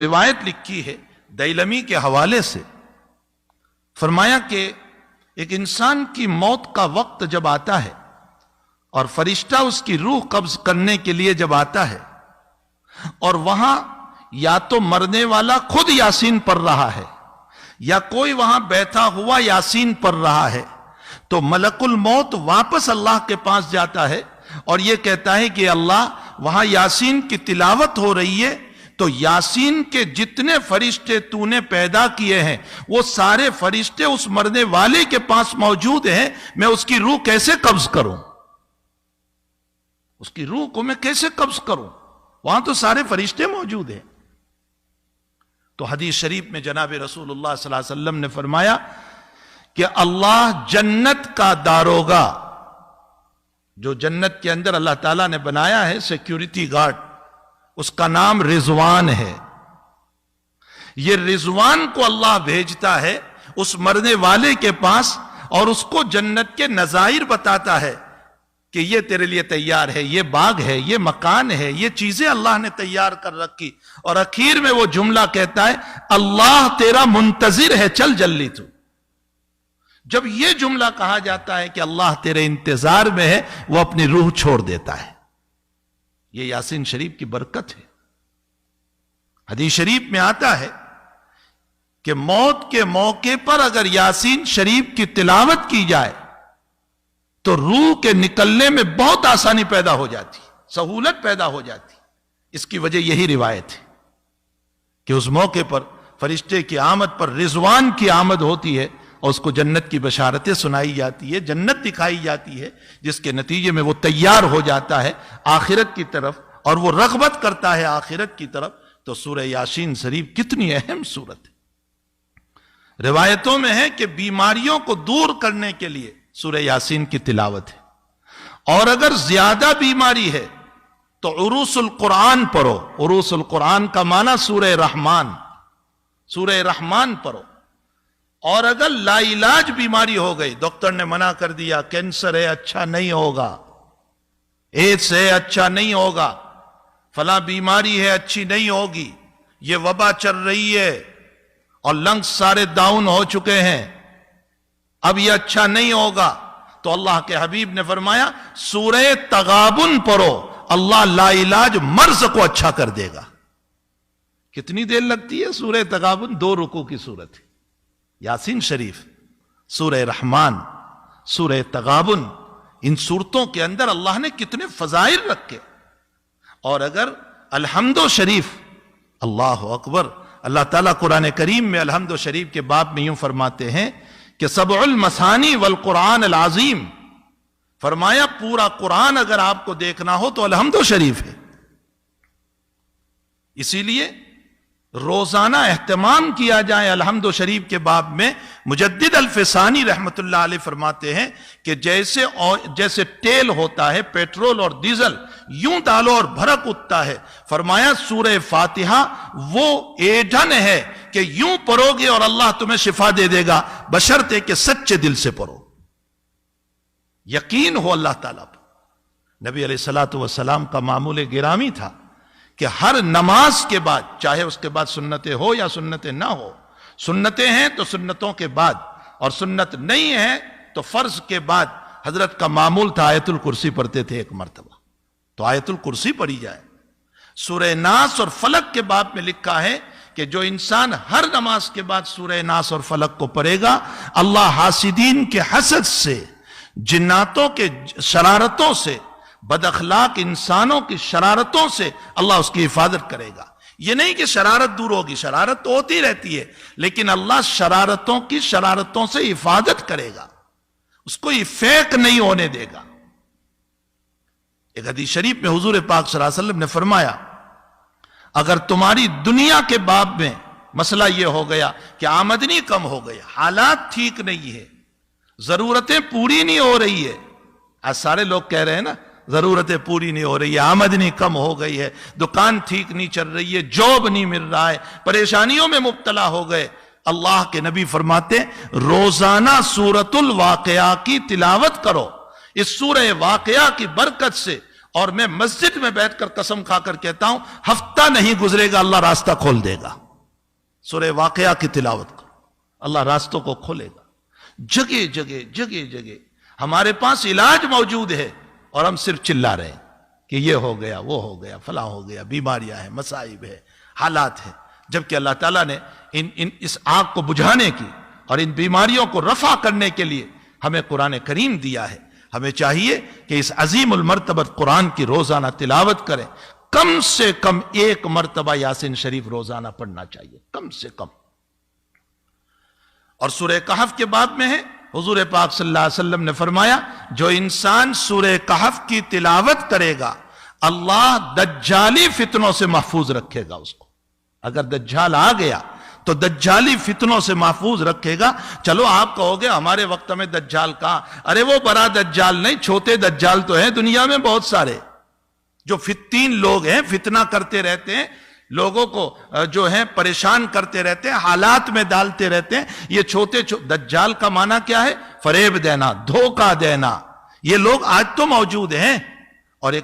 روایت لکھی ہے دیلمی کے حوالے سے، فرمایا کہ ایک انسان کی موت کا وقت جب آتا ہے اور فرشتہ اس کی روح قبض کرنے کے لیے جب آتا ہے اور وہاں یا تو مرنے والا خود یاسین پڑھ رہا ہے یا کوئی وہاں بیٹھا ہوا یاسین پڑھ رہا ہے، تو ملک الموت واپس اللہ کے پاس جاتا ہے اور یہ کہتا ہے کہ اللہ وہاں یاسین کی تلاوت ہو رہی ہے، تو یاسین کے جتنے فرشتے تو نے پیدا کیے ہیں وہ سارے فرشتے اس مرنے والے کے پاس موجود ہیں، میں اس کی روح کیسے قبض کروں؟ اس کی روح کو میں کیسے قبض کروں؟ وہاں تو سارے فرشتے موجود ہیں۔ تو حدیث شریف میں جناب رسول اللہ صلی اللہ علیہ وسلم نے فرمایا کہ اللہ جنت کا داروغہ، جو جنت کے اندر اللہ تعالیٰ نے بنایا ہے سیکیورٹی گارڈ، اس کا نام رضوان ہے۔ یہ رضوان کو اللہ بھیجتا ہے اس مرنے والے کے پاس اور اس کو جنت کے نظائر بتاتا ہے کہ یہ تیرے لیے تیار ہے، یہ باغ ہے، یہ مکان ہے، یہ چیزیں اللہ نے تیار کر رکھی، اور اخیر میں وہ جملہ کہتا ہے اللہ تیرا منتظر ہے، چل جلدی تو۔ جب یہ جملہ کہا جاتا ہے کہ اللہ تیرے انتظار میں ہے، وہ اپنی روح چھوڑ دیتا ہے۔ یہ یاسین شریف کی برکت ہے۔ حدیث شریف میں آتا ہے کہ موت کے موقع پر اگر یاسین شریف کی تلاوت کی جائے تو روح کے نکلنے میں بہت آسانی پیدا ہو جاتی، سہولت پیدا ہو جاتی۔ اس کی وجہ یہی روایت ہے کہ اس موقع پر فرشتے کی آمد پر رضوان کی آمد ہوتی ہے اور اس کو جنت کی بشارتیں سنائی جاتی ہے، جنت دکھائی جاتی ہے، جس کے نتیجے میں وہ تیار ہو جاتا ہے آخرت کی طرف اور وہ رغبت کرتا ہے آخرت کی طرف۔ تو سورہ یاسین شریف کتنی اہم سورت ہے۔ روایتوں میں ہے کہ بیماریوں کو دور کرنے کے لیے سورہ یاسین کی تلاوت ہے، اور اگر زیادہ بیماری ہے تو عروس القرآن پڑھو۔ عروس القرآن کا معنی سورہ رحمان، سورہ رحمان پڑھو۔ اور اگر لا علاج بیماری ہو گئی، ڈاکٹر نے منع کر دیا کینسر ہے اچھا نہیں ہوگا، ایڈس ہے اچھا نہیں ہوگا، فلاں بیماری ہے اچھی نہیں ہوگی، یہ وبا چل رہی ہے اور لنگس سارے ڈاؤن ہو چکے ہیں، اب یہ اچھا نہیں ہوگا، تو اللہ کے حبیب نے فرمایا سورہ تغابن پڑھو، اللہ لا علاج مرض کو اچھا کر دے گا۔ کتنی دیر لگتی ہے سورہ تغابن؟ 2 رکوع کی سورت ہے۔ یاسین شریف، سورہ رحمان، سورہ تغابن، ان سورتوں کے اندر اللہ نے کتنے فضائل رکھے۔ اور اگر الحمد شریف، اللہ اکبر، اللہ تعالیٰ قرآن کریم میں الحمد شریف کے باب میں یوں فرماتے ہیں کہ سبع المثانی والقرآن العظیم، فرمایا پورا قرآن اگر آپ کو دیکھنا ہو تو الحمد شریف ہے۔ اسی لیے روزانہ اہتمام کیا جائے الحمد شریف کے باب میں۔ مجدد الفسانی رحمت اللہ علیہ فرماتے ہیں کہ جیسے تیل ہوتا ہے، پیٹرول اور ڈیزل، یوں ڈالو اور بھڑک اٹھتا ہے، فرمایا سورہ فاتحہ وہ ایندھن ہے کہ یوں پڑھو گے اور اللہ تمہیں شفا دے دے گا، بشرطے کہ سچے دل سے پڑھو، یقین ہو اللہ تعالیٰ پر۔ نبی علیہ الصلوۃ والسلام کا معمول گرامی تھا کہ ہر نماز کے بعد، چاہے اس کے بعد سنتیں ہو یا سنتیں نہ ہو، سنتیں ہیں تو سنتوں کے بعد، اور سنت نہیں ہے تو فرض کے بعد، حضرت کا معمول تھا آیت الکرسی پڑھتے تھے ایک مرتبہ، تو آیت الکرسی پڑھی جائے۔ سورہ ناس اور فلق کے باب میں لکھا ہے کہ جو انسان ہر نماز کے بعد سورہ ناس اور فلق کو پڑھے گا، اللہ حاسدین کے حسد سے، جناتوں کے شرارتوں سے، بد اخلاق انسانوں کی شرارتوں سے اللہ اس کی حفاظت کرے گا۔ یہ نہیں کہ شرارت دور ہوگی، شرارت تو ہوتی رہتی ہے، لیکن اللہ شرارتوں سے حفاظت کرے گا، اس کو یہ فیک نہیں ہونے دے گا۔ ایک حدیث شریف میں حضور پاک صلی اللہ علیہ وسلم نے فرمایا اگر تمہاری دنیا کے باب میں مسئلہ یہ ہو گیا کہ آمدنی کم ہو گئی، حالات ٹھیک نہیں ہے، ضرورتیں پوری نہیں ہو رہی ہے، آج سارے لوگ کہہ رہے ہیں نا ضرورتیں پوری نہیں ہو رہی ہے، آمدنی کم ہو گئی ہے، دکان ٹھیک نہیں چل رہی ہے، جاب نہیں مل رہا ہے، پریشانیوں میں مبتلا ہو گئے، اللہ کے نبی فرماتے روزانہ سورۃ الواقعہ کی تلاوت کرو۔ اس سورہ واقعہ کی برکت سے اور میں مسجد میں بیٹھ کر قسم کھا کر کہتا ہوں ہفتہ نہیں گزرے گا اللہ راستہ کھول دے گا. سورہ واقعہ کی تلاوت کرو, اللہ راستوں کو کھولے گا. جگہ جگہ جگہ جگہ ہمارے پاس علاج موجود ہے اور ہم صرف چلا رہے ہیں کہ یہ ہو گیا, وہ ہو گیا, فلاں ہو گیا, بیماریاں ہیں, مصائب ہے, حالات ہیں. جبکہ اللہ تعالیٰ نے اس آگ کو بجھانے کی اور ان بیماریوں کو رفع کرنے کے لیے ہمیں قرآن کریم دیا ہے. ہمیں چاہیے کہ اس عظیم المرتبت قرآن کی روزانہ تلاوت کریں. کم سے کم 1 مرتبہ یاسین شریف روزانہ پڑھنا چاہیے, کم سے کم. اور سورہ کہف کے بعد میں ہے, حضور پاک صلی اللہ علیہ وسلم نے فرمایا جو انسان سورہ کہف کی تلاوت کرے گا اللہ دجالی فتنوں سے محفوظ رکھے گا اس کو. اگر دجال آ گیا تو دجالی فتنوں سے محفوظ رکھے گا. چلو آپ کہو گے ہمارے وقت میں دجال کہاں, ارے وہ بڑا دجال نہیں, چھوٹے دجال تو ہیں دنیا میں بہت سارے, جو فتین لوگ ہیں, فتنہ کرتے رہتے ہیں, لوگوں کو جو ہیں پریشان کرتے رہتے ہیں, حالات میں ڈالتے رہتے ہیں. یہ چھوٹے دجال کا معنی کیا ہے؟ فریب دینا, دھوکہ دینا. یہ لوگ آج تو موجود ہیں.